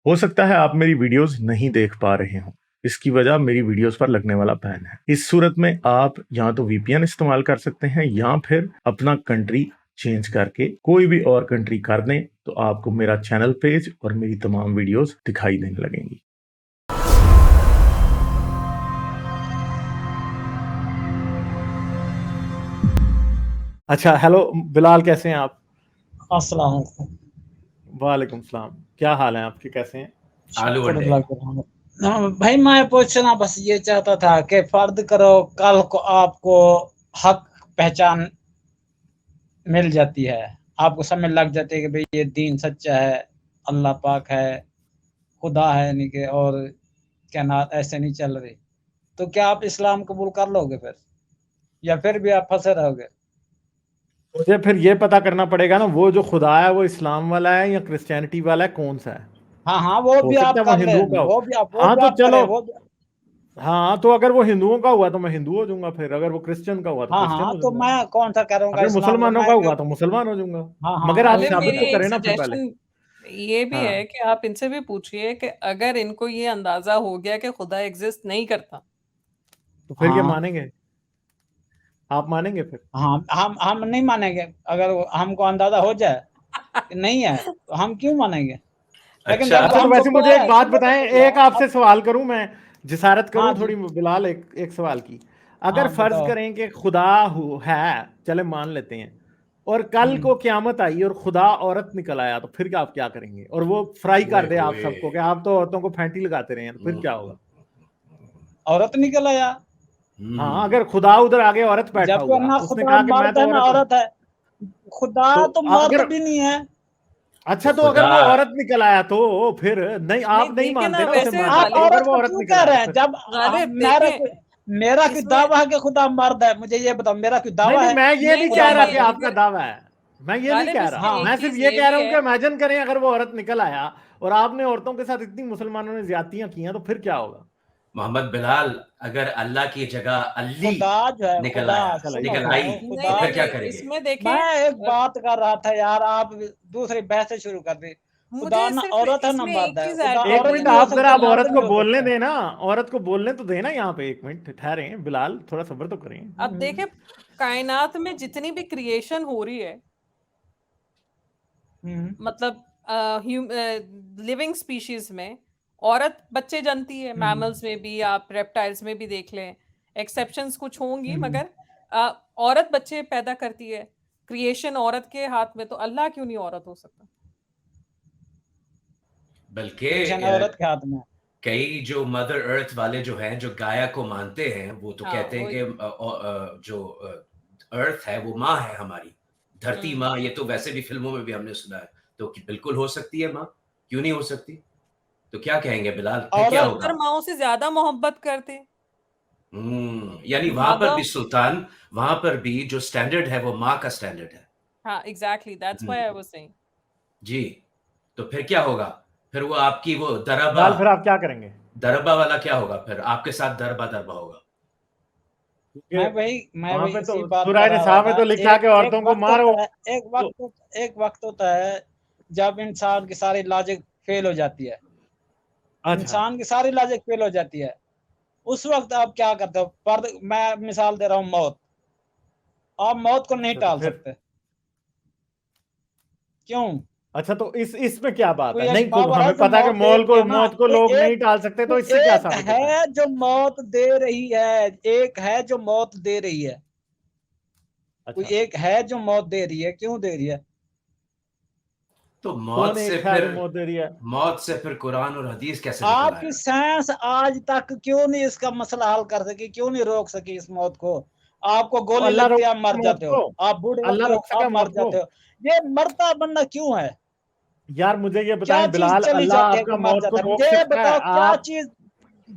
हो सकता है आप मेरी वीडियोस नहीं देख पा रहे हो। इसकी वजह मेरी वीडियोस पर लगने वाला बैन है। इस सूरत में आप या तो वीपीएन इस्तेमाल कर सकते हैं या फिर अपना कंट्री चेंज करके कोई भी और कंट्री कर दें, तो आपको मेरा चैनल पेज और मेरी तमाम वीडियोस दिखाई देने लगेंगी। अच्छा, हेलो बिलाल, कैसे हैं आप? अस्सलाम वालेकुम। वालेकुम सलाम। क्या हाल है आपके, कैसे हैं? आलू अंडे। भाई मैं पूछना बस ये चाहता था कि फर्द करो कल को आपको हक पहचान मिल जाती है, आपको समझ लग जाती है कि भाई ये दीन सच्चा है, अल्लाह पाक है, खुदा है, नहीं के और कायनात ऐसे नहीं चल रही, तो क्या आप इस्लाम कबूल कर लोगे फिर, या फिर भी आप फंसे रहोगे? मुझे फिर ये पता करना पड़ेगा ना, वो जो खुदा है वो इस्लाम वाला है या क्रिश्चियनिटी वाला है, कौन सा है? हाँ हाँ, वो हो भी सकता आप है वो कर ले, हिंदुओं का हो। वो हाँ भी तो आप करें, चलो, वो भी। हाँ तो अगर वो हिंदुओं का हुआ तो मैं हिंदू हो जाऊंगा, फिर अगर वो क्रिश्चियन का हुआ तो हाँ क्रिश्चियन हाँ, हो तो जाऊंगा, मैं कौन सा करूंगा अगर इस्लाम का, मुसलमानों का मैं हुआ तो मुसलमान हो जाऊंगा। हाँ मगर हाँ आप चले एक साबित मेरी तो एक करें ना फिर पहले। सजेशन ये भी हाँ है कि आप इनसे भी पूछिए कि अगर इनको ये अंदाजा हो गया कि खुदा एग्जिस्ट नहीं करता, तो फिर ये हाँ मानेंगे? आप मानेंगे फिर? हाँ, हम नहीं मानेंगे। अगर हमको अंदाजा हो जाए कि नहीं है तो हम क्यों मानेंगे? लेकिन अच्छा। जब अच्छा, तो हमको वैसे मुझे पता एक है, बात सुनो तो बताएं, सही एक आपसे अब। सवाल करूं मैं, जिसारत हाँ करूं जी। थोड़ी बिलाल, एक सवाल की। अगर हाँ फर्ज बताओ। करें कि खुदा है, चले मान लेते हैं, और कल को क्यामत आई और खुदा औरत निकल आया, तो फिर क्या आप क्या करेंगे? और वो फ्राई ओए कर दे आप होए। सबको कि आप तो औरतों को फैंटी लगाते रहे हैं, तो फिर क्या होगा? औरत निकल आया। हाँ, अगर खुदा उधर आगे औरत बैठा जबकि हुआ, ना उसने खुदा कहा कि मैं मर्द है तो ना औरत हूं, औरत है। खुदा तो तो अगर, मर्द भी नहीं है। अच्छा तो तो अगर खुदा वो औरत निकल आया तो फिर नहीं, नहीं आप नहीं देखे ना मानते ना उसे वैसे मर्द, आप तो गालिब अगर औरत वो को औरत क्यों निकल कह आया रहे तो हैं? फिर? जब गालिब मेरा देखे मेरा कोई इसमें दावा है कि खुदा मर्द है, मुझे ये बताओ, मेरा कोई नहीं दावा नहीं, है मैं ये कि नहीं नहीं खुदा कह नहीं रहा नहीं कि मर्द है? आपका अगर दावा है, मैं ये नहीं गालिब कह इसमें रहा, हाँ एक मैं सिर्फ चीज ये ये कह भी रहा हूं कि है। इमेजिन करें अगर वो औरत निकल आया और आपने औरतों के साथ इतनी मुसलमानों ने ज्यादतियां की हैं, तो फिर क्या होगा? मोहम्मद बिलाल, अगर अल्लाह की जगह अल्ली खुदा जो है, निकल खुदा आया, सुनो निकल आई, सुनो, तो खुदा फिर क्या जो, करेंगे? इसमें देखे मैं एक बात कर रहा था यार, आप दूसरी बहसें शुरू कर दी। खुदा मुझे ना सिर्फ औरत है ना इसमें एक मर्द है, चीज खुदा ऐड एक औरत करनी मिनट, है। भी हो आप जरा सकता है, आप मर्द औरत भी को हो बोलने सकता है। देना, औरत को बोलने तो देना यहाँ पे, एक मिनट ठहरे बिलाल, थोड़ा सब्र तो करें। अब देखे कायनात में जितनी भी क्रिएशन हो रही है, हम्म मतलब लिविंग स्पीशीज में औरत बच्चे जनती है, हम्म मैमल्स में भी, आप रेप्टाइल्स में भी देख लें, एक्सेप्शंस कुछ होंगी, हम्म। मगर औरत बच्चे पैदा करती है। क्रिएशन औरत के हाथ में, तो अल्लाह क्यों नहीं औरत हो सकता? तो बल्कि कृष्ण औरत के हाथ में है। कई जो मदर अर्थ वाले जो हैं, जो गाया को मानते हैं, वो तो हाँ कहते हैं वही। कि जो अर्थ है वो माँ है हमारी, धरती हम्म। माँ। ये तो वैसे भी फिल्मों में भी हमने सुना है, तो बिल्कुल हो सकती है माँ, क्यों नहीं हो सकती? तो क्या कहेंगे बिलाल, फिर क्या औरत। होगा? 70 माओ से ज्यादा मोहब्बत करते। यानी वहां पर माधव। भी सुल्तान, वहां पर भी जो स्टैंडर्ड है वो माँ का स्टैंडर्ड है। हाँ exactly, that's why hmm, I was saying. जी। तो फिर क्या होगा? फिर वो आपकी वो दरबा, बिलाल, फिर आप क्या करेंगे? दरबा वाला क्या होगा? फिर आपके साथ दरबा दरबा होगा। क्योंकि मैं वहां भाई पे तो इसी बात सूरह पर आ रहा निसा में था। तो लिखा है एक कि एक औरतों को वक्त मारो। होता है, तो एक वक्त होता है जब इंसान की सारी लॉजिक फेल हो जाती है। अच्छा, इंसान की सारी लॉजिक फेल हो जाती है। उस वक्त आप क्या करते हो? पर मैं मिसाल दे रहा हूँ, मौत। आप मौत को नहीं अच्छा तो टाल फिर, सकते। क्यों? अच्छा तो इस इसमें क्या बात है? कोई एक नहीं, को पावर है हमें जो पता है कि मौत दे रही है ना। मौत को लोग नहीं टाल सकते, तो इससे कोई क्या एक साबित होता है? है जो मौत दे रही है, एक है जो मौत दे रही है। कोई अच्छा, एक है जो मौत दे रही है, क्यों दे रही है? तो कौन एक है जो मौत दे रही है? मौत से फिर कुरान और हदीस कैसे निकल आपकी आया? साइंस आज तक क्यों नहीं इसका मसला हल कर सकी, क्यों नहीं रोक सकी इस मौत को? आपको तो गोली अल्लाह लगती रोक है, आप सका मर मौत जाते हो। को? आप बूढ़े अल्लाह होते हो, रोक सका आप मर मौत को? जाते हो। ये मरता बनना क्यों है? यार मुझे ये क्या बताएं चीज बिलाल, चली अल्लाह जाती है कि आपका मर मौत को जाता है? रोक मुझे ये सकता है? बताओ, क्या आप, चीज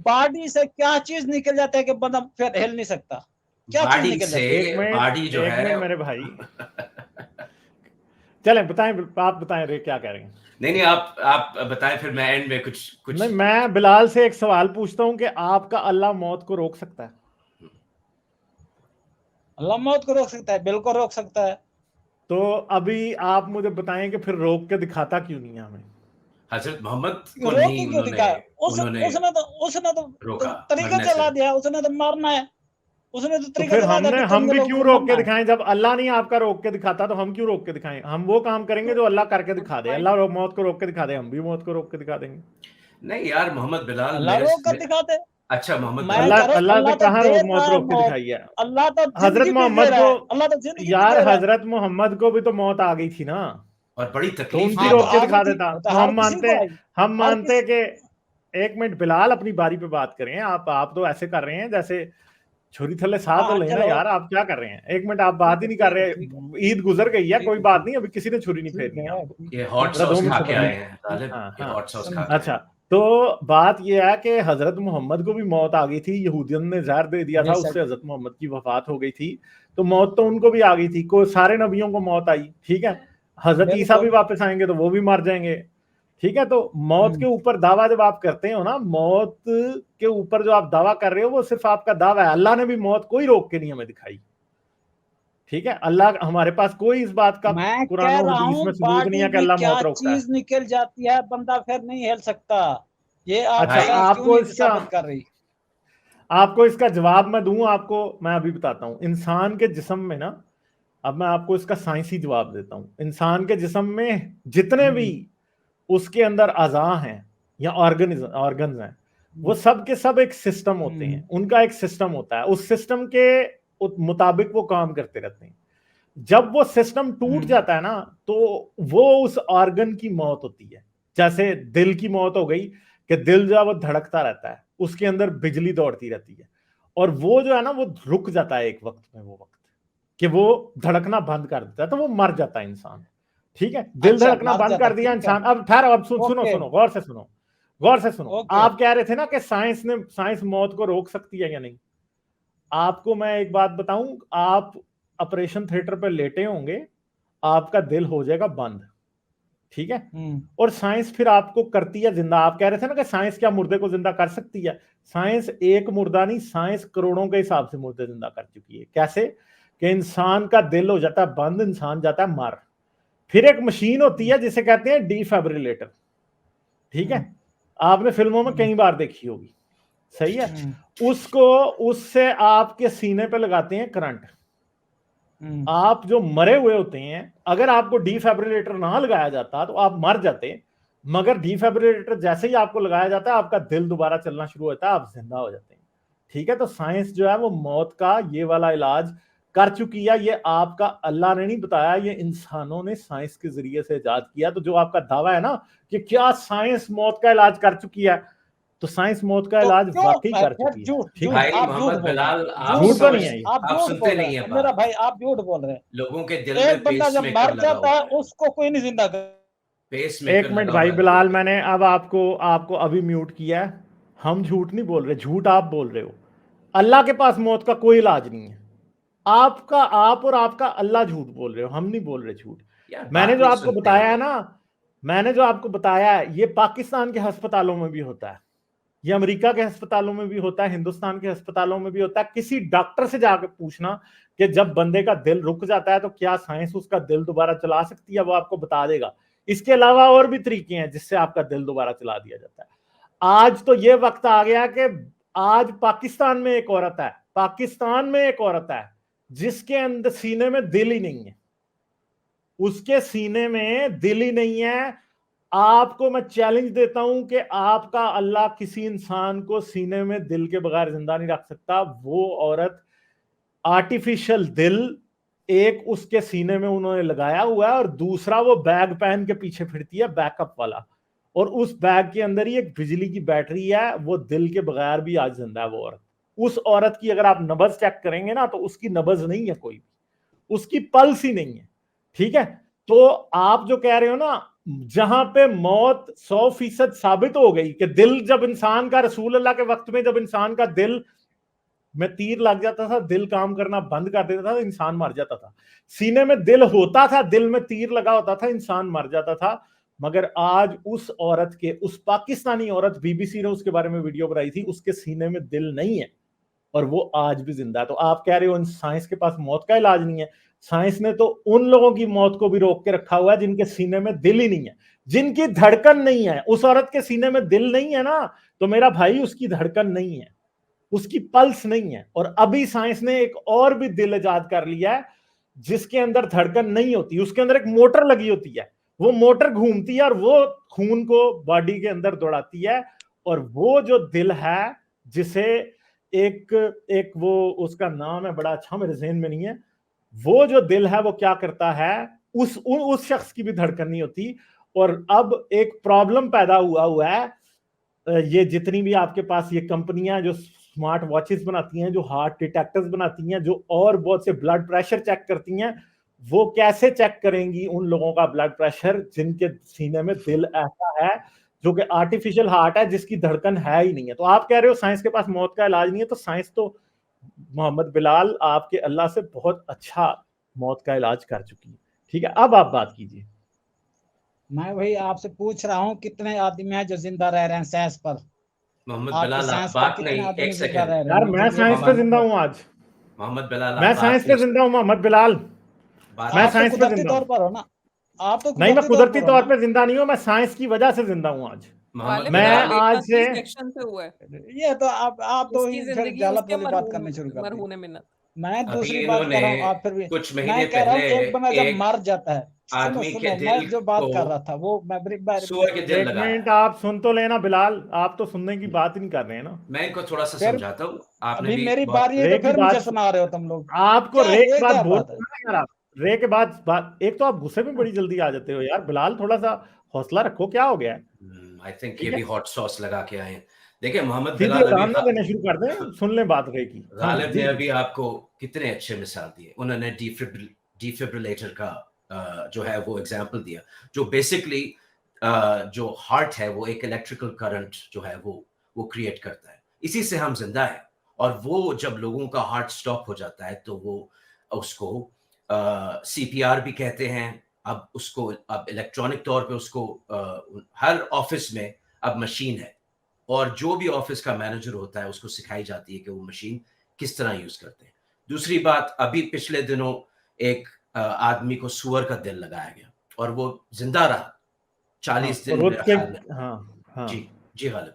बॉडी से क्या चीज निकल जाता है कि बंदा फिर हिल नहीं सकता? क्या चीज बॉडी निकल से, जाती है? बॉडी जो एक है। मिनट मेरे भाई, चलें बताएं, आप बताएं रे, क्या कह रहे हैं? नहीं नहीं, आप बताएं, फिर मैं एंड में कुछ नहीं, कुछ। मैं बिलाल से एक सवाल पूछता हूं कि आपका अल्लाह मौत को रोक सकता है? अल्लाह मौत को रोक सकता है, बिल्कुल रोक सकता है। तो अभी आप मुझे बताएं कि फिर रोक के दिखाता क्यों नहीं है हमें? हजरत मोहम्मद को रोक नहीं क्यों दिखाया? उन्होंने उसने तो रोका तरीका मरने चला से। दिया, उसने तो मारना है, उसने तो तो तरीका फिर चला दिया कि हम भी जंगलों क्यों में रोक मरना के है। दिखाएं? जब अल्लाह नहीं आपका रोक के दिखाता तो हम क्यों रोक के दिखाएं? हम वो काम करेंगे जो अल्लाह करके दिखा दे। अल्लाह मौत को रोक के दिखा दे, हम भी मौत को रोक के दिखा देंगे। नहीं यार मोहम्मद बिलाल अल्लाह रोक कर दिखाते। अच्छा मोहम्मद मैं बिलाल अल्लाह कह रहा हूँ अल्लाह ने अल्लाह तो कहाँ दे मौत रहा है रोक के मौत, दिखाई है? अल्लाह तो हजरत जिंदगी भी दे मोहम्मद रहा को, है, अल्लाह तो जिंदगी भी यार दे रहा है। हजरत मोहम्मद को भी तो मौत आ गई थी ना, और बड़ी तो तकलीफ उनकी दी हाँ तो रोक के आ गई दिखा थी, देता। वो तो तो हर किसी को आई, हम हर मानते किसी। कि एक मिनट बिलाल अपनी बारी पे बात करें। आप तो ऐसे कर रहे हैं जैसे छुरी थल्ले साथ हाँ लेना। चलो यार आप क्या कर रहे हैं? एक मिनट आप बात ठीक ही है नहीं कर ठीक है रहे। ठीक है ईद गुजर गई है, ठीक कोई है बात ठीक नहीं, अभी किसी ने छुरी नहीं ठीक फेरनी है है आपको। ये हॉट ठीक है, जरा 2 सॉस मिनट खा के सब्र। आए हैं तालिब, हाँ ये हाँ, हॉट सॉस सुनो खा के अच्छा। आए तो बात यह है कि हजरत मोहम्मद को भी मौत आ गई थी, यहूदियों ने जहर दे दिया था, बेशक उससे हजरत मोहम्मद की वफात हो गई थी। तो मौत तो उनको भी आ गई थी, को सारे नबियों को मौत आई, ठीक है। हजरत ईसा भी बिल्कुल। वापस आएंगे तो वो भी मर जाएंगे, ठीक है। तो मौत के ऊपर दावा जब आप करते हो ना, मौत के ऊपर जो आप दावा कर रहे हो वो सिर्फ आपका दावा है। अल्लाह ने भी मौत कोई रोक के नहीं हमें दिखाई, ठीक है। अल्लाह, हमारे पास कोई इस बात का मैं कुरान कह और रहा हदीस हूँ में सबूत नहीं बॉडी है कि में अल्लाह क्या मौत रोकता है। चीज निकल जाती है, बंदा फिर नहीं हिल सकता। ये आप अच्छा, भाई। साइंस क्यों आपको नहीं इसका साबित कर रही? आपको इसका जवाब मैं दूं आपको, मैं अभी बताता हूं। इंसान के जिस्म में ना, अब मैं आपको इसका साइंसी जवाब देता हूं। इंसान के जिस्म में जितने भी उसके अंदर अज़ा हैं या ऑर्गन्स हैं, वो सब के सब एक सिस्टम होते हैं, उनका एक सिस्टम होता है, उस सिस्टम के मुताबिक वो काम करते रहते हैं। जब वो सिस्टम टूट जाता है ना, तो वो उस ऑर्गन की मौत होती है। जैसे दिल की मौत हो गई कि दिल जो है वो धड़कता रहता है, उसके अंदर बिजली दौड़ती रहती है, और वो जो है ना वो रुक जाता है एक वक्त में, वो वक्त कि वो धड़कना बंद कर देता है, तो वो मर जाता है इंसान, ठीक है। दिल अच्छा धड़कना मर बंद जाता, कर दिया ठीक है। इंसान। अब ठहरो, अब सुनो ओके सुनो, गौर से सुनो, गौर से सुनो। ओके। आप कह रहे थे ना कि साइंस मौत को रोक सकती है या नहीं। आपको मैं एक बात बताऊं, आप ऑपरेशन थिएटर पे लेटे होंगे, आपका दिल हो जाएगा बंद, ठीक है। और साइंस फिर आपको करती है जिंदा। आप कह रहे थे ना कि साइंस क्या मुर्दे को जिंदा कर सकती है? साइंस एक मुर्दा नहीं, साइंस करोड़ों के हिसाब से मुर्दे जिंदा कर चुकी है। कैसे? कि इंसान का दिल हो जाता है बंद, इंसान जाता है मर। फिर एक मशीन होती है जिसे कहते हैं डिफिब्रिलेटर, ठीक है। आपने फिल्मों में कई बार देखी होगी, सही है। उसको, उससे आपके सीने पे लगाते हैं करंट। आप जो मरे हुए होते हैं, अगर आपको डिफिब्रिलेटर ना लगाया जाता तो आप मर जाते, मगर डिफिब्रिलेटर जैसे ही आपको लगाया जाता है, आपका दिल दोबारा चलना शुरू होता है, आप जिंदा हो जाते हैं, ठीक है। तो साइंस जो है वो मौत का ये वाला इलाज कर चुकी है। ये आपका अल्लाह ने नहीं बताया, ये इंसानों ने साइंस के जरिए से इजाद किया। तो जो आपका दावा है ना कि क्या साइंस मौत का इलाज कर चुकी है, तो साइंस मौत का तो इलाज क्यों वाकई कर फिर चुकी है, झूठ ठीक है। झूठ भाई आप झूठ मोहम्मद बोल रहे बिलाल, हैं, आप झूठ तो नहीं समझ, है ये। आप आप झूठ सुनते बोल रहे नहीं हैं है मेरा बात। भाई, आप झूठ बोल रहे हैं। लोगों के दिल में एक बंदा जब पेसमेकर मर लगा जाता हुआ है है, उसको कोई नहीं जिंदा कर। पेसमेकर एक मिनट लगा हुआ भाई है लोगों बिलाल, के। मैंने अब आपको अभी म्यूट किया है। हम झूठ नहीं बोल रहे, झूठ आप बोल रहे हो। अल्लाह के पास मौत का कोई इलाज नहीं है। आप और आपका अल्लाह झूठ बोल रहे हो, हम नहीं बोल रहे झूठ। यार मैंने बात जो नहीं आपको सुनते बताया हम। है ना, मैंने जो आपको बताया है, ये पाकिस्तान के अस्पतालों में भी होता है, ये अमेरिका के अस्पतालों में भी होता है, हिंदुस्तान के अस्पतालों में भी होता है। किसी डॉक्टर से जाकर पूछना कि जब बंदे का दिल रुक जाता है तो क्या साइंस उसका दिल दोबारा चला सकती है, वो आपको बता देगा। इसके अलावा और भी तरीके हैं जिससे आपका दिल दोबारा चला दिया जाता है। आज तो ये वक्त आ गया कि आज पाकिस्तान में एक औरत है, पाकिस्तान में एक औरत है जिसके अंदर सीने में दिल ही नहीं है, उसके सीने में दिल ही नहीं है। आपको मैं चैलेंज देता हूं कि आपका अल्लाह किसी इंसान को सीने में दिल के बगैर जिंदा नहीं रख सकता। वो औरत आर्टिफिशियल दिल एक उसके सीने में उन्होंने लगाया हुआ है, और दूसरा वो बैग पहन के पीछे फिरती है, बैकअप वाला, और उस बैग के अंदर ही एक बिजली की बैटरी है। वो दिल के बगैर भी आज जिंदा है वो औरत। उस औरत की अगर आप नब्ज चेक करेंगे ना, तो उसकी नब्ज नहीं है, कोई उसकी पल्स ही नहीं है, ठीक है। तो आप जो कह रहे हो ना, जहां पे मौत 100% साबित हो गई कि दिल जब इंसान का, रसूल अल्लाह के वक्त में जब इंसान का दिल में तीर लग जाता था, दिल काम करना बंद कर देता था, इंसान मर जाता था। सीने में दिल होता था, दिल में तीर लगा होता था, इंसान मर जाता था। मगर आज उस औरत के, उस पाकिस्तानी औरत, बीबीसी ने उसके बारे में वीडियो बनाई थी, उसके सीने में दिल नहीं है और वो आज भी जिंदा है। तो आप कह रहे हो साइंस के पास मौत का इलाज नहीं है। साइंस ने तो उन लोगों की मौत को भी रोक के रखा हुआ है जिनके सीने में दिल ही नहीं है, जिनकी धड़कन नहीं है। उस औरत के सीने में दिल नहीं है ना, तो मेरा भाई उसकी धड़कन नहीं है, उसकी पल्स नहीं है। और अभी साइंस ने एक और भी दिल इजाद कर लिया है जिसके अंदर धड़कन नहीं होती, उसके अंदर एक मोटर लगी होती है, वो मोटर घूमती है और वो खून को बॉडी के अंदर दौड़ाती है। और वो जो दिल है जिसे एक एक वो उसका नाम है बड़ा अच्छा, मेरे ज़हन में नहीं है, वो जो दिल है वो क्या करता है, उस शख्स की भी धड़कन नहीं होती। और अब एक प्रॉब्लम पैदा हुआ है, ये जितनी भी आपके पास ये कंपनियां जो स्मार्ट वॉचेस बनाती हैं, जो हार्ट डिटेक्टर्स बनाती हैं, जो और बहुत से ब्लड प्रेशर चेक करती हैं, वो कैसे चेक करेंगी उन लोगों का ब्लड प्रेशर जिनके सीने में दिल ऐसा है जो कि आर्टिफिशियल हार्ट है, जिसकी धड़कन है ही नहीं है। तो आप कह रहे हो साइंस के पास मौत का इलाज नहीं है, तो साइंस तो मोहम्मद बिलाल आपके अल्लाह से बहुत अच्छा मौत का इलाज कर चुकी है। ठीक है, अब आप बात कीजिए। मैं वही आपसे पूछ रहा हूँ कितने आदमी हैं जो जिंदा रह रहे हैं साइंस पर, मोहम्मद आपकी बिलाल, आप साइंस पर बात कितने नहीं, आदमी एक जिंदा सेकंड रह रहे हैं, यार मुझे मैं ये साइंस पे बताओ। जिंदा हूँ आज, मोहम्मद बिलाल, मैं आप साइंस बात पे नहीं, जिंदा हूँ मोहम्मद बिलाल, बात मैं आप तो साइंस पे कुदरती जिंदा तौर हूँ। पर हो ना, आप तो नहीं, मैं कुदरती कुदरती हो तौर ना। पे जिंदा नहीं हूँ, मैं साइंस की वजह से जिंदा हूँ आज। मोहम्मद गालिब मैं बिलाल, आज से सेक्शन पे हुआ है, ये तो आप तो उसकी फिर जिंदगी गलत उसके वाली बात करनी शुरू कर दी। मरहूने मिन्नत। मैं अभी दूसरी बात इन्होंने कर रहा हूँ, आप फिर भी। कुछ महीने मैं कह रहा हूँ पहले एक बंदा जब एक मर जाता है, सुनो आदमी के सुनो, मैं दिल जो बात को कर रहा था वो सुअर के दिल एक लगाया। मिनट आप सुन तो लेना बिलाल, आप तो सुनने की बात ही नहीं कर रहे हैं ना। मैं इनको थोड़ा सा फिर समझाता हूँ, आपने अभी भी मेरी बहुत बारी है तो रे की फिर मुझे बात, सुना रहे हो तुम लोग, आपको क्या रे की ये बात क्या बोल बात है? ना यार, आप रे के बाद एक तो आप गुस्से में बड़ी जल्दी आ जाते हो यार। बिलाल थोड़ा सा हौसला रखो, क्या हो गया है? आई थिंक ये ठीक है, भी हॉट सॉस लगा के आए हैं। देखिए मोहम्मद सीधी बिलाल अभी उड़ान ना देने शुरू कर दें, सुन ले बात रे की। हाँ गालिब जी ने जी। अभी आपको कितने अच्छे मिसाल दिए, उन्होंने डिफिब्रिलेटर का जो है वो एग्जांपल दिया, जो बेसिकली जो हार्ट है वो एक इलेक्ट्रिकल करंट जो है वो क्रिएट करता है, इसी से हम जिंदा है। और वो जब लोगों का हार्ट स्टॉप हो जाता है तो वो उसको सीपीआर भी कहते हैं। अब उसको अब इलेक्ट्रॉनिक तौर पे उसको हर ऑफिस में अब मशीन है, और जो भी ऑफिस का मैनेजर होता है उसको सिखाई जाती है कि वो मशीन किस तरह यूज करते हैं। दूसरी बात, अभी पिछले दिनों एक आदमी को सुअर का दिल लगाया गया और वो जिंदा रहा हाँ, 40 और दिन मेरे उसके, ख्याल में। हाँ हाँ, जी, जी गालिब।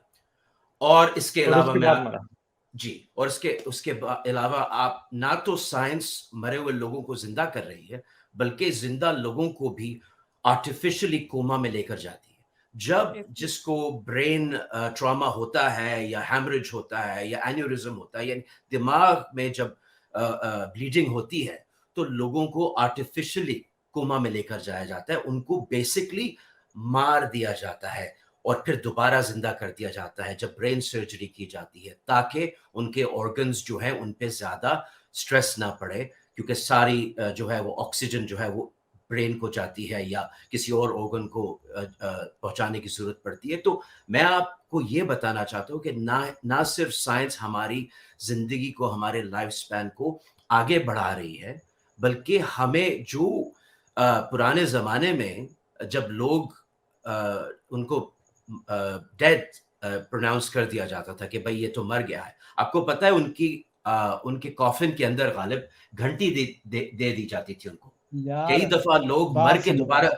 और इसके और अलावा उसके मैं बाद मरा। जी, और इसके उसके अलावा आप ना तो साइंस मरे हुए लोगों को जिंदा कर रही है, बल्कि जिंदा लोगों को भी आर्टिफिशियली कोमा में लेकर जाती है। जब जिसको ब्रेन ट्रॉमा होता है या हैमरेज होता है या एन्यूरिज्म होता है, यानी दिमाग में जब ब्लीडिंग होती है, तो लोगों को आर्टिफिशियली कोमा में लेकर जाया जाता है, उनको बेसिकली मार दिया जाता है और फिर दोबारा जिंदा कर दिया जाता है जब ब्रेन सर्जरी की जाती है, ताकि उनके ऑर्गन्स जो हैं उन पे ज्यादा स्ट्रेस ना पड़े, क्योंकि सारी जो है वो ऑक्सीजन जो है वो ब्रेन को जाती है या किसी और ऑर्गन को पहुंचाने की जरूरत पड़ती है। तो मैं आपको ये बताना चाहता हूँ कि ना सिर्फ साइंस हमारी जिंदगी को, हमारे लाइफ स्पैन को आगे बढ़ा रही है, बल्कि हमें जो पुराने जमाने में जब लोग उनको डेड प्रोनाउंस कर दिया जाता था कि भाई ये तो मर गया है, आपको पता है उनके कॉफिन के अंदर गालिब घंटी दे दी जाती थी उनको। यार कई दफा लोग मर बात के सुनो, दोबारा,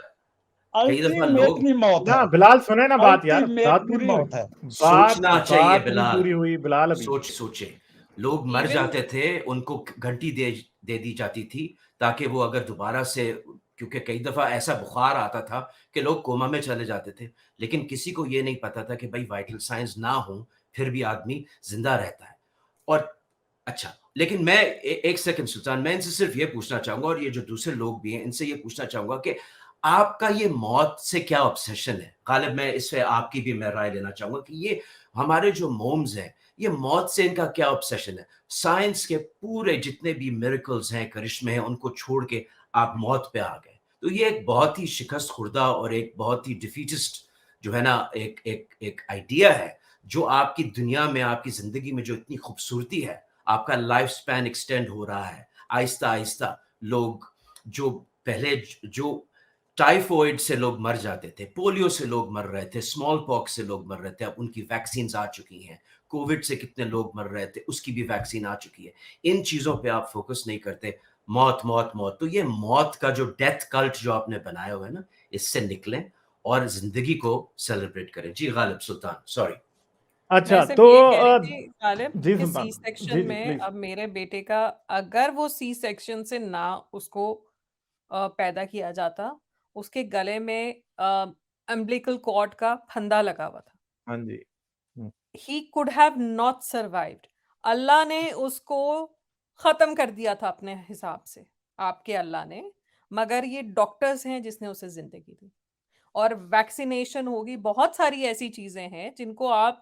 कई दफा लोग, अल्टीमेटली मौत है, ना बिलाल सुने ना बात यार, बात अल्टीमेटली पूरी नहीं मौत हुई, है। सोचना चाहिए बात नहीं बिलाल, पूरी हुई बिलाल अभी। सोचे लोग मर Even जाते थे, उनको घंटी दे दी जाती थी ताकि वो अगर दोबारा से, क्योंकि कई दफा ऐसा बुखार आता था कि लोग कोमा में चले जाते थे, लेकिन किसी को ये नहीं पता था कि भाई वाइटल साइंस ना हो फिर भी आदमी जिंदा रहता है। और अच्छा, लेकिन मैं एक सेकंड सुल्तान, मैं इनसे सिर्फ ये पूछना चाहूंगा, और ये जो दूसरे लोग भी हैं इनसे ये पूछना चाहूंगा कि आपका ये मौत से क्या ऑब्सेशन है? गालिब, मैं इससे आपकी भी मैं राय लेना चाहूंगा कि ये हमारे जो मोम्स हैं, ये मौत से इनका क्या ऑब्सेशन है? साइंस के पूरे जितने भी मिरेकल्स हैं, करिश्मे हैं, उनको छोड़ के आप मौत पे आ गए। तो ये एक बहुत ही शिकस्त खुर्दा और एक बहुत ही डिफीटिस्ट जो है ना एक आइडिया है, जो आपकी दुनिया में, आपकी जिंदगी में जो इतनी खूबसूरती है, आपका लाइफ स्पैन एक्सटेंड हो रहा है आहिस्ता आहिस्ता। लोग जो पहले जो टाइफॉइड से लोग मर जाते थे, पोलियो से लोग मर रहे थे, स्मॉल पॉक्स से लोग मर रहे थे, अब उनकी वैक्सीन आ चुकी हैं। कोविड से कितने लोग मर रहे थे, उसकी भी वैक्सीन आ चुकी है। इन चीजों पे आप फोकस नहीं करते, मौत मौत मौत। तो ये मौत का जो डेथ कल्ट जो आपने बनाया हुआ है ना, इससे निकलें और जिंदगी को सेलिब्रेट करें। जी गालिब सुल्तान, सॉरी। मैं अच्छा सिर्फ तो ये कह रही थी गालिब जी कि सुल्तान, सी सेक्शन जी जी में प्लीज। अब मेरे बेटे का, अगर वो सी सेक्शन से ना उसको पैदा किया जाता, उसके गले में अम्बिलिकल कॉर्ड का फंदा लगा हुआ था, हाँ जी। He could have not survived. Allah ने उसको खत्म कर दिया था अपने हिसाब से, आपके अल्लाह ने, मगर ये डॉक्टर्स हैं जिसने उसे जिंदगी दी। और वैक्सीनेशन होगी, बहुत सारी ऐसी चीजें हैं जिनको आप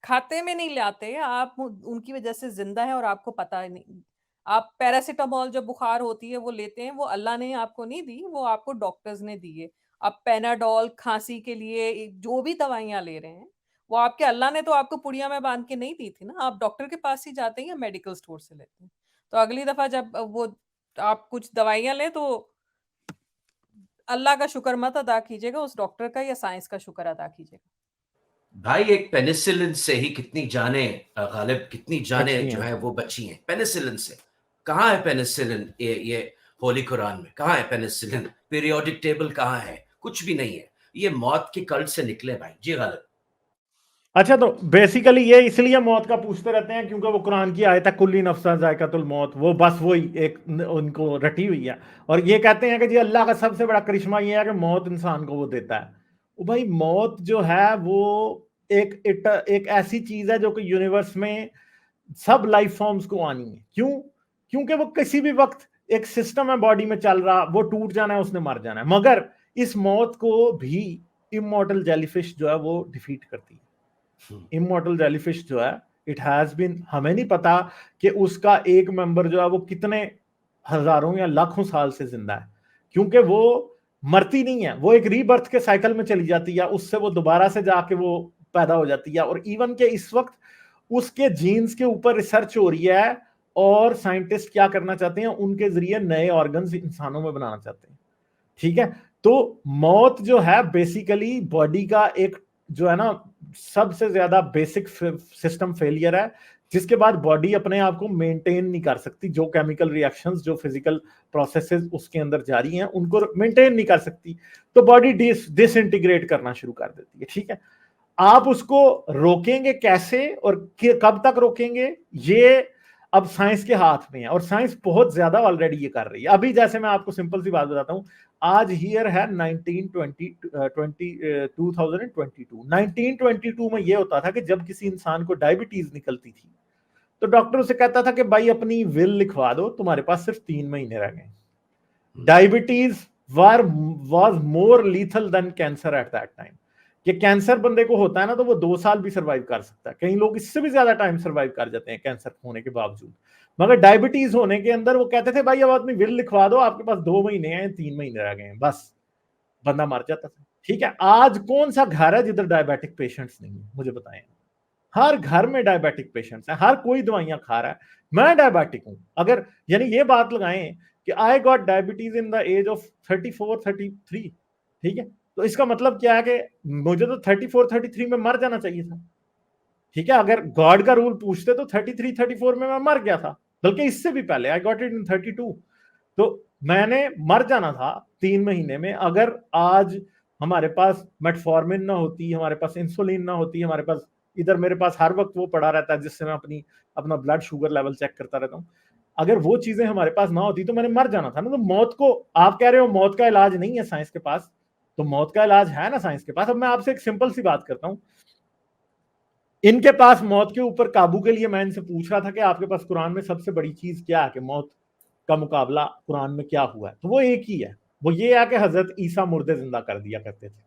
खाते में नहीं लाते, आप उनकी वजह से जिंदा है और आपको पता ही नहीं। आप पैरासिटामोल जो बुखार होती है वो लेते हैं, वो अल्लाह ने आपको नहीं दी, वो आपको डॉक्टर्स ने दी है। आप पेनाडोल खांसी के लिए जो भी दवाइयां ले रहे हैं, वो आपके अल्लाह ने तो आपको पुड़िया में बांध के नहीं दी थी ना, आप डॉक्टर के पास ही जाते हैं या मेडिकल स्टोर से लेते हैं। तो अगली दफा जब वो आप कुछ दवाइयां लें तो अल्लाह का शुक्र मत अदा कीजिएगा, उस डॉक्टर का या साइंस का शुक्र अदा कीजिएगा। भाई एक पेनिसिलिन से ही कितनी जाने, गालिब कितनी जाने बची जो हैं। है वो बची हैं पेनिसिलिन से। कहाँ है पेनिसिलिन? ये होली कुरान में कहाँ है पेनिसिलिन? पीरियोडिक टेबल कहाँ है? कुछ भी नहीं है। ये मौत के कल्ट से निकले भाई। जी गालिब। अच्छा तो बेसिकली ये इसलिए मौत का पूछते रहते हैं क्योंकि वो कुरान की आयत है कुल्ली नफ्सा जायकातुल मौत, वो बस वही एक उनको रटी हुई है। और ये कहते हैं कि जी अल्लाह का सबसे बड़ा करिश्मा ये है कि मौत इंसान को वो देता है। वो भाई मौत जो है वो एक ऐसी चीज है जो कि यूनिवर्स में सब लाइफ फॉर्म्स को आनी है। क्यों? क्योंकि वो किसी भी वक्त एक सिस्टम है बॉडी में चल रहा, वो टूट जाना है, उसने मर जाना है। मगर इस मौत को भी इमॉर्टल जेलीफिश जो है वो डिफीट करती है। इमॉर्टल जेलीफिश जो है, इट हैज बीन, हमें नहीं पता कि उसका एक मेंबर जो है वो कितने हजारों या लाखों साल से जिंदा है, क्योंकि वो मरती नहीं है, वो एक रीबर्थ के साइकिल में चली जाती है, उससे वो दोबारा से जाके वो पैदा हो जाती है। और इवन के इस वक्त उसके जीन्स के ऊपर रिसर्च हो रही है और साइंटिस्ट क्या करना चाहते हैं, उनके जरिए नए ऑर्गन्स इंसानों में बनाना चाहते हैं। ठीक है, तो मौत जो है बेसिकली बॉडी का एक जो है ना सबसे ज्यादा बेसिक सिस्टम फेलियर है, जिसके बाद बॉडी अपने आप को मेंटेन नहीं कर सकती। जो केमिकल रिएक्शंस, जो फिजिकल प्रोसेसेस उसके अंदर जारी हैं, उनको मेंटेन नहीं कर सकती, तो बॉडी डिसइंटीग्रेट करना शुरू कर देती है। ठीक है, आप उसको रोकेंगे कैसे और कब तक रोकेंगे, ये अब साइंस के हाथ में है, और साइंस बहुत ज्यादा ऑलरेडी ये कर रही है। अभी जैसे मैं आपको सिंपल सी बात बताता हूं, आज ईयर है 2022 में ये होता था कि जब किसी इंसान को डायबिटीज निकलती थी तो डॉक्टर उसे कहता था कि भाई अपनी विल लिखवा दो, तुम्हारे पास सिर्फ 3 महीने रह गए। Diabetes was more lethal than cancer at that time. कि कैंसर बंदे को होता है ना तो वो 2 साल भी सर्वाइव कर सकता है, कई लोग इससे भी ज्यादा टाइम सर्वाइव कर जाते हैं कैंसर होने के बावजूद। मगर डायबिटीज होने के अंदर वो कहते थे भाई अब अपनी विल लिखवा दो, आपके पास 2 महीने हैं, 3 महीने रह गए हैं, बस बंदा मर जाता था। ठीक है, आज कौन सा घर है जिधर डायबिटिक पेशेंट्स नहीं है? मुझे बताएं। हर घर में डायबिटिक पेशेंट्स हैं, हर कोई दवाइयां खा रहा है। मैं डायबिटिक हूं, अगर यानी ये बात लगाएं कि I got diabetes in the age of 34-33। ठीक है, तो इसका मतलब क्या है कि मुझे तो 34-33 में मर जाना चाहिए था। ठीक है, अगर गॉड का रूल पूछते तो 33-34 में मैं मर गया था, बल्कि इससे भी पहले आई गॉट इट इन 32। तो मैंने मर जाना था 3 महीने में। अगर आज हमारे पास मेटफॉर्मिन ना होती, हमारे पास इंसुलिन ना होती, हमारे पास इधर मेरे पास हर वक्त वो पड़ा रहता है जिससे मैं अपना ब्लड शुगर लेवल चेक करता रहता हूँ, अगर वो चीजें हमारे पास ना होती तो मैंने मर जाना था ना। तो मौत को आप कह रहे हो मौत का इलाज नहीं है साइंस के पास, तो मौत का इलाज है ना साइंस के पास। अब मैं आपसे एक सिंपल सी बात करता हूं, इनके पास मौत के ऊपर काबू के लिए मैं इनसे पूछ रहा था कि आपके पास कुरान में सबसे बड़ी चीज क्या है, कि मौत का मुकाबला कुरान में क्या हुआ है? तो वो एक ही है, वो ये है कि हजरत ईसा मुर्दे जिंदा कर दिया करते थे।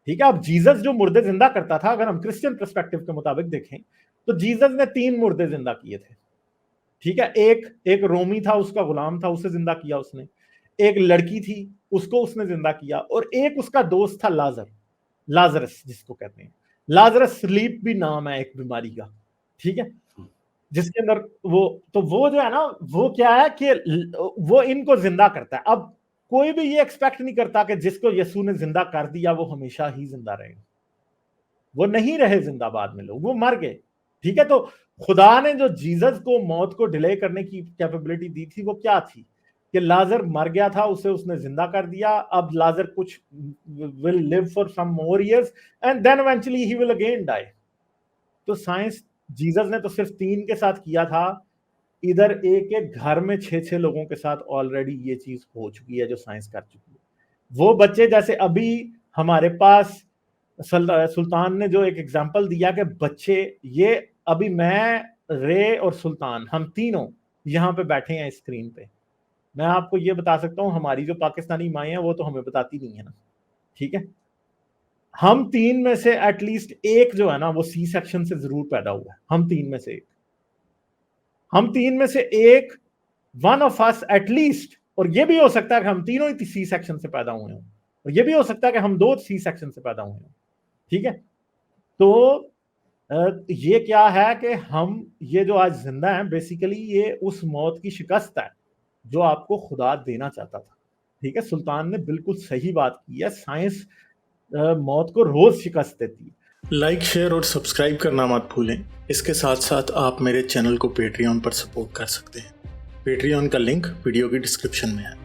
ठीक है, अब जीसस जो मुर्दे जिंदा करता था, अगर हम क्रिश्चियन पर्सपेक्टिव के मुताबिक देखें तो जीसस ने 3 मुर्दे जिंदा किए थे। ठीक है, एक रोमी था, उसका गुलाम था, उसे जिंदा किया उसने। एक लड़की थी, उसको उसने जिंदा किया। और एक उसका दोस्त था लाजरस जिसको कहते हैं। लाजरस स्लीप भी नाम है एक बीमारी का। ठीक है, जिसके अंदर वो जो है ना, वो क्या है कि वो इनको जिंदा करता है। अब कोई भी ये एक्सपेक्ट नहीं करता कि जिसको यीशु ने जिंदा कर दिया वो हमेशा ही जिंदा रहेगा। वो नहीं रहे जिंदा, बाद में लोग वो मर गए। ठीक है, तो खुदा ने जो जीसस को मौत को डिले करने की कैपेबिलिटी दी थी वो क्या थी कि लाजर मर गया था, उसे उसने जिंदा कर दिया, अब लाजर कुछ will live for some more years and then eventually he will again die. तो साइंस, जीसस ने तो सिर्फ 3 के साथ किया था, इधर एक एक घर में 6-6 लोगों के साथ ऑलरेडी ये चीज हो चुकी है जो साइंस कर चुकी है। वो बच्चे जैसे अभी हमारे पास सुल्तान ने जो एक एग्जांपल दिया कि बच्चे, ये अभी मैं, रे और सुल्तान, हम तीनों यहाँ पे बैठे हैं स्क्रीन पे, मैं आपको ये बता सकता हूँ हमारी जो पाकिस्तानी माएँ हैं वो तो हमें बताती नहीं है ना, ठीक है। हम 3 में से एटलीस्ट एक जो है ना वो सी सेक्शन से जरूर पैदा हुआ है, हम 3 में से एक, हम 3 में से एक, वन ऑफ अस एटलीस्ट, और ये भी हो सकता है कि हम तीनों ही सी सेक्शन से पैदा हुए हों, और ये भी हो सकता है कि हम 2 सी सेक्शन से पैदा हुए हों, ठीक है। तो ये क्या है कि हम ये जो आज जिंदा हैं बेसिकली ये उस मौत की शिकस्त है जो आपको खुदा देना चाहता था, ठीक है। सुल्तान ने बिल्कुल सही बात की है, साइंस मौत को रोज शिकस्त देती है। लाइक, शेयर और सब्सक्राइब करना मत भूलें। इसके साथ साथ आप मेरे चैनल को पेट्रियन पर सपोर्ट कर सकते हैं। पेट्रियन का लिंक वीडियो की डिस्क्रिप्शन में है।